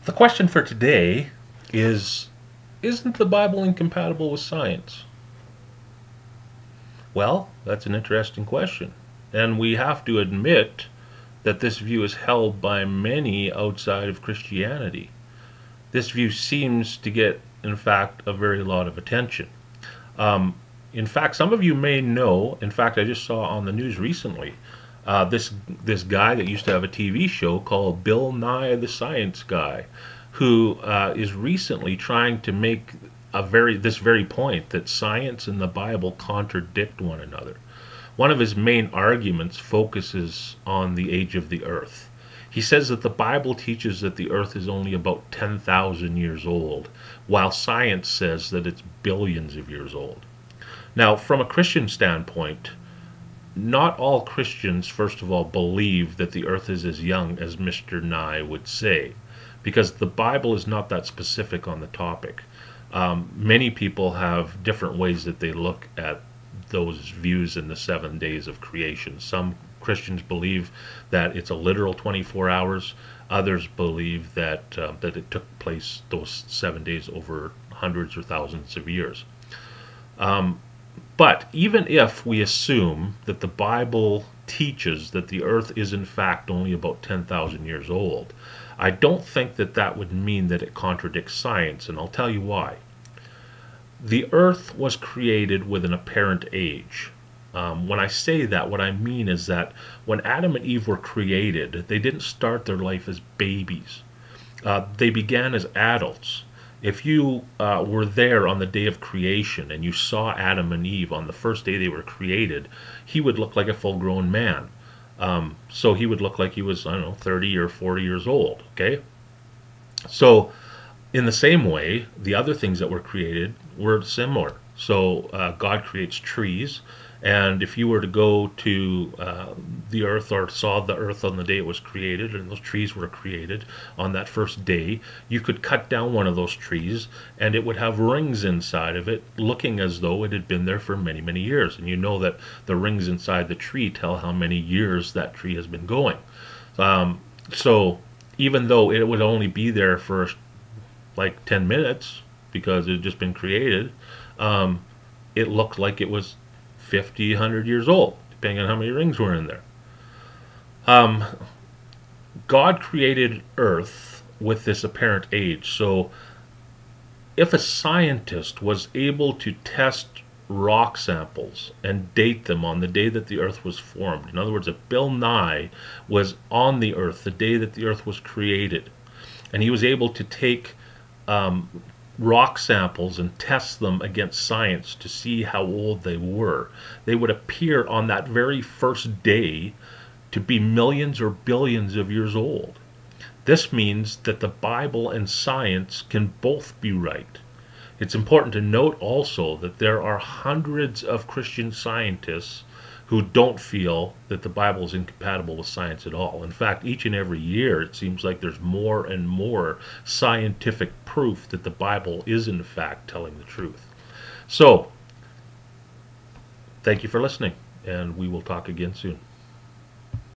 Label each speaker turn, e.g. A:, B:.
A: The question for today is, isn't the Bible incompatible with science? Well, that's an interesting question. And we have to admit that this view is held by many outside of Christianity. This view seems to get, in fact, a very lot of attention. Um, in fact, some of you may know, in fact, I just saw on the news recently, this guy that used to have a TV show called Bill Nye the Science Guy, who is recently trying to make this very point that science and the Bible contradict one another. One of his main arguments focuses on the age of the earth. He says that the Bible teaches that the earth is only about 10,000 years old, while science says that it's billions of years old. Now, from a Christian standpoint, not all Christians, first of all, believe that the earth is as young as Mr. Nye would say, because the Bible is not that specific on the topic. Many people have different ways that they look at those views in the 7 days of creation. Some Christians believe that it's a literal 24 hours. Others believe that it took place those 7 days over hundreds or thousands of years. But even if we assume that the Bible teaches that the earth is in fact only about 10,000 years old, I don't think that that would mean that it contradicts science, and I'll tell you why. The earth was created with an apparent age. When I say that, what I mean is that when Adam and Eve were created, they didn't start their life as babies. They began as adults. If you were there on the day of creation and you saw Adam and Eve on the first day they were created, he would look like a full-grown man. So he would look like he was, I don't know, 30 or 40 years old, okay? So in the same way, the other things that were created were similar. So God creates trees, and if you were to go to the earth or saw the earth on the day it was created, and those trees were created on that first day, you could cut down one of those trees, and it would have rings inside of it, looking as though it had been there for many, many years. And you know that the rings inside the tree tell how many years that tree has been going. So even though it would only be there for like 10 minutes, because it had just been created, it looked like it was 50, 100 years old, depending on how many rings were in there. God created Earth with this apparent age. So if a scientist was able to test rock samples and date them on the day that the Earth was formed, in other words, if Bill Nye was on the Earth the day that the Earth was created, and he was able to take rock samples and test them against science to see how old they would appear on that very first day to be millions or billions of years old. This means that the Bible and science can both be right. It's important to note also that there are hundreds of Christian scientists who don't feel that the Bible is incompatible with science at all. In fact, each and every year it seems like there's more and more scientific proof that the Bible is in fact telling the truth. So, thank you for listening, and we will talk again soon.